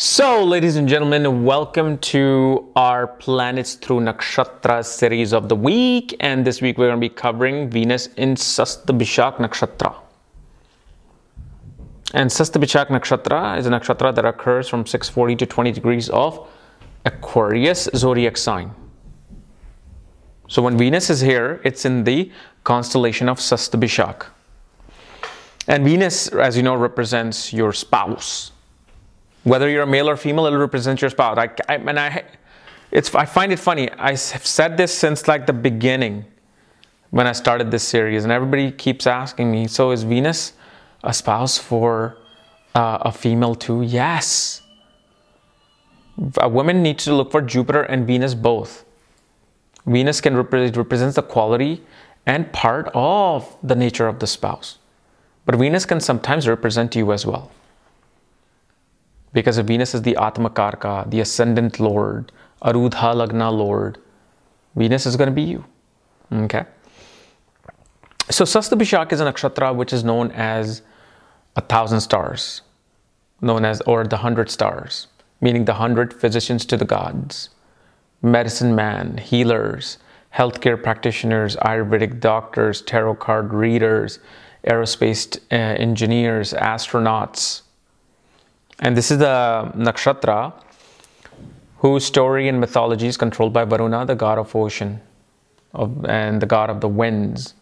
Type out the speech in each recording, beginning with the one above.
So, ladies and gentlemen, welcome to our Planets Through Nakshatra series of the week. And this week we're going to be covering Venus in Satabhisha nakshatra. And Satabhisha nakshatra is a nakshatra that occurs from 640 to 20 degrees of Aquarius zodiac sign. So when Venus is here, it's in the constellation of Satabhisha. And Venus, as you know, represents your spouse. Whether you're a male or female, it'll represent your spouse. I find it funny. I have said this since like the beginning when I started this series, and everybody keeps asking me, so is Venus a spouse for a female too? Yes. A woman needs to look for Jupiter and Venus both. Venus can represents the quality and part of the nature of the spouse. But Venus can sometimes represent you as well. Because if Venus is the Atmakarka, the Ascendant Lord, Arudha Lagna Lord, Venus is going to be you. Okay? So Satabhisha is a nakshatra which is known as 1,000 stars, or the 100 stars, meaning the 100 physicians to the gods, medicine man, healers, healthcare practitioners, Ayurvedic doctors, tarot card readers, aerospace engineers, astronauts. And this is the nakshatra whose story and mythology is controlled by Varuna, the god of ocean, and the god of the winds.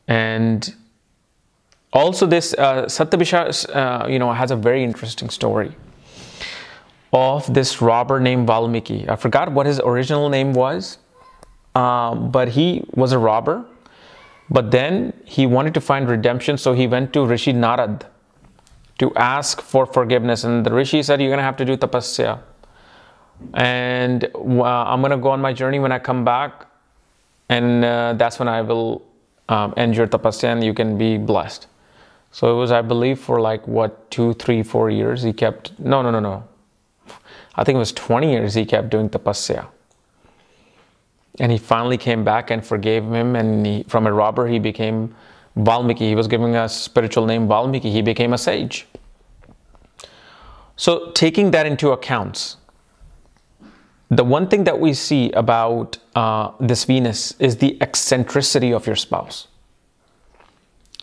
And also this Satabhisha, has a very interesting story of this robber named Valmiki. I forgot what his original name was, but he was a robber. But then he wanted to find redemption, so he went to Rishi Narad to ask for forgiveness, and the Rishi said, you're going to have to do tapasya, and I'm going to go on my journey. When I come back, and that's when I will end your tapasya and you can be blessed. So it was, I believe, for like what, 2, 3, 4 years he kept, no, I think it was 20 years he kept doing tapasya, and he finally came back and forgave him, and from a robber he became Valmiki. He was giving a spiritual name Valmiki. He became a sage. So taking that into account, the one thing that we see about this Venus is the eccentricity of your spouse.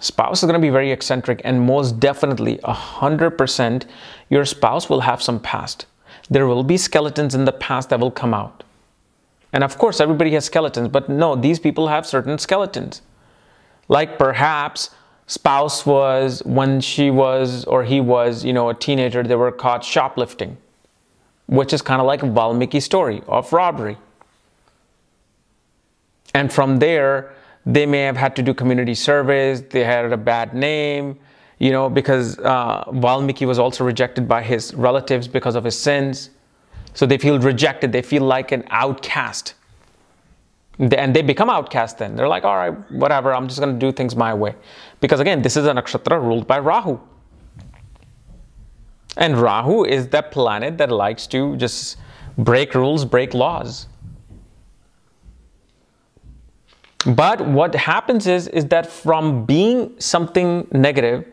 Spouse is going to be very eccentric, and most definitely 100% your spouse will have some past. There will be skeletons in the past that will come out. And of course, everybody has skeletons, but no, these people have certain skeletons. Like perhaps spouse was, when she was or he was, a teenager, they were caught shoplifting, which is kind of like a Valmiki story of robbery. And from there, they may have had to do community service. They had a bad name, because Valmiki was also rejected by his relatives because of his sins. So they feel rejected. They feel like an outcast. And they become outcast then. They're like, all right, whatever, I'm just going to do things my way. Because again, this is a nakshatra ruled by Rahu. And Rahu is that planet that likes to just break rules, break laws. But what happens is that from being something negative,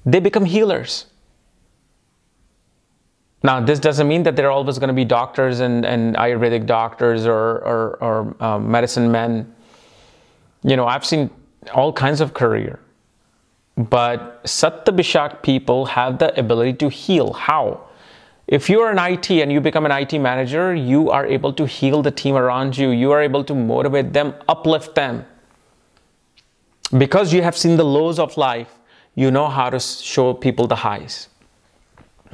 they become healers. Now, this doesn't mean that they're always going to be doctors and Ayurvedic doctors or medicine men. I've seen all kinds of career. But Satabhisha people have the ability to heal. How? If you're an IT and you become an IT manager, you are able to heal the team around you. You are able to motivate them, uplift them. Because you have seen the lows of life, you know how to show people the highs.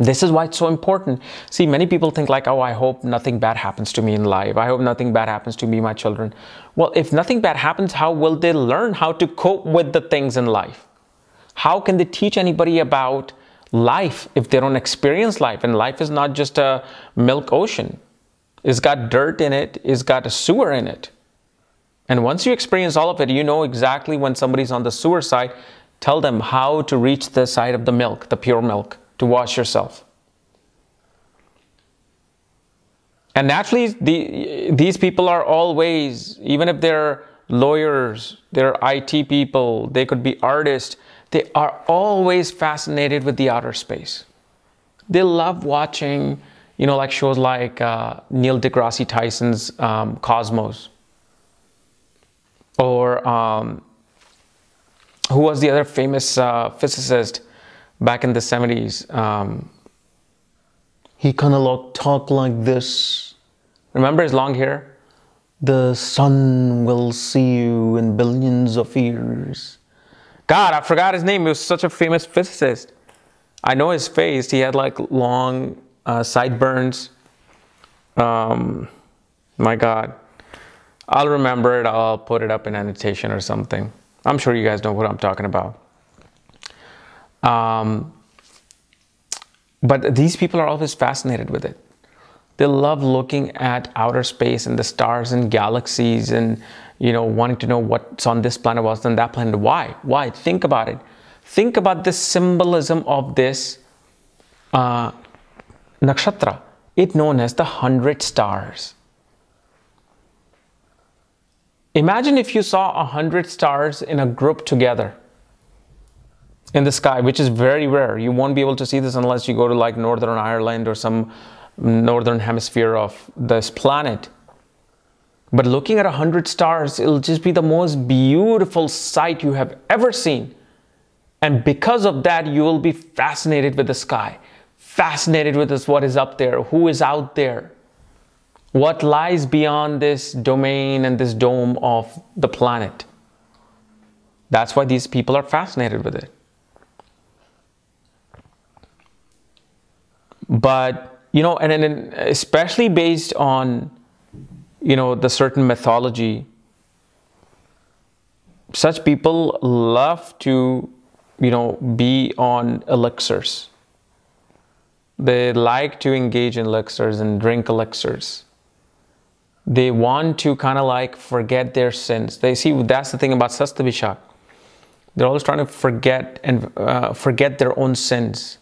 This is why it's so important. See, many people think like, oh, I hope nothing bad happens to me in life. I hope nothing bad happens to me, my children. Well, if nothing bad happens, how will they learn how to cope with the things in life? How can they teach anybody about life if they don't experience life? And life is not just a milk ocean. It's got dirt in it. It's got a sewer in it. And once you experience all of it, you know exactly when somebody's on the sewer side, tell them how to reach the side of the milk, the pure milk, to wash yourself. And naturally, these people are always, even if they're lawyers, they're IT people, they could be artists, they are always fascinated with the outer space. They love watching, you know, like shows like Neil deGrasse Tyson's Cosmos. Or who was the other famous physicist back in the 70s? He kind of talked like this. Remember his long hair? The sun will see you in billions of years. God, I forgot his name. He was such a famous physicist. I know his face. He had like long sideburns. My God. I'll remember it. I'll put it up in annotation or something. I'm sure you guys know what I'm talking about. But these people are always fascinated with it. They love looking at outer space and the stars and galaxies and, you know, wanting to know what's on this planet, what's on that planet. Why? Why? Think about it. Think about the symbolism of this nakshatra. It's known as the 100 stars. Imagine if you saw 100 stars in a group together in the sky, which is very rare. You won't be able to see this unless you go to like Northern Ireland or some northern hemisphere of this planet. But looking at 100 stars, it'll just be the most beautiful sight you have ever seen. And because of that, you will be fascinated with the sky, fascinated with this, what is up there, who is out there, what lies beyond this domain and this dome of the planet. That's why these people are fascinated with it. But, you know, and especially based on, you know, the certain mythology, such people love to, you know, be on elixirs. They like to engage in elixirs and drink elixirs. They want to kind of like forget their sins. They see, that's the thing about Satabhisha. They're always trying to forget and forget their own sins.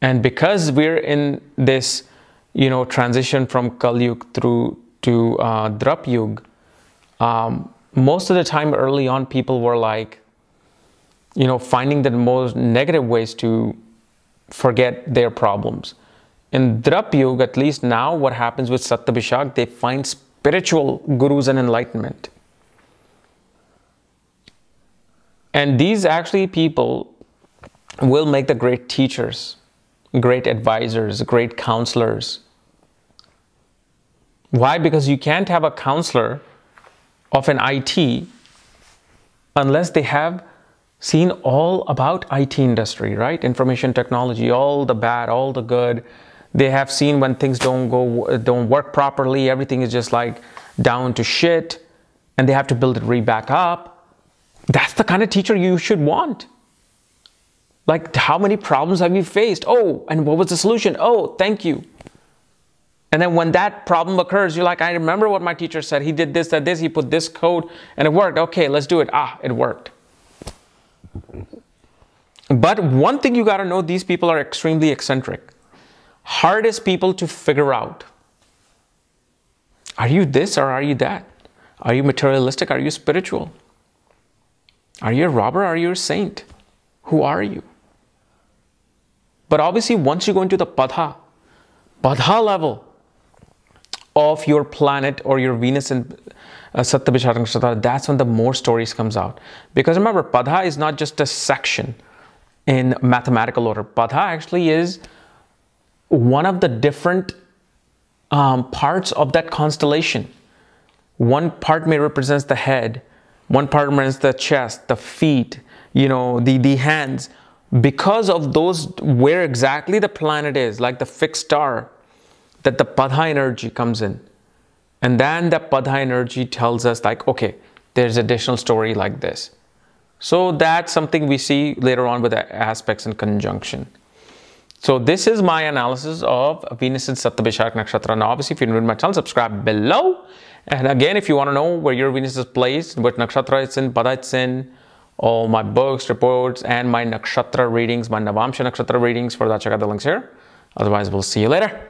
And because we're in this, you know, transition from Kali Yuga through to Dwapar Yuga, most of the time early on, people were like, you know, finding the most negative ways to forget their problems. In Dwapar Yuga, at least now, what happens with Satabhisha, they find spiritual gurus and enlightenment. And these actually people will make the great teachers, great advisors, great counselors. Why? Because you can't have a counselor of an IT unless they have seen all about IT industry, right? Information technology, all the bad, all the good. They have seen when things don't work properly, everything is just like down to shit, and they have to build it back up. That's the kind of teacher you should want. Like, how many problems have you faced? Oh, and what was the solution? Oh, thank you. And then when that problem occurs, you're like, I remember what my teacher said. He did this, that, this, he put this code, and it worked. Okay, let's do it. Ah, it worked. But one thing you got to know, these people are extremely eccentric. Hardest people to figure out. Are you this or are you that? Are you materialistic? Are you spiritual? Are you a robber? Are you a saint? Who are you? But obviously, once you go into the Padha level of your planet or your Venus and Satabhisha nakshatra, that's when the more stories comes out. Because remember, Padha is not just a section in mathematical order. Padha actually is one of the different parts of that constellation. One part may represent the head, one part represents the chest, the feet, you know, the hands. Because of those, where exactly the planet is, like the fixed star, that the Padha energy comes in. And then the Padha energy tells us like, okay, there's additional story like this. So that's something we see later on with the aspects and conjunction. So this is my analysis of Venus in Satabhisha nakshatra. Now, obviously, if you're new to my channel, subscribe below. And again, if you want to know where your Venus is placed, what nakshatra it's in, Padha it's in, all my books, reports, and my nakshatra readings, my Navamsha nakshatra readings, for that, check out the links here. Otherwise, we'll see you later.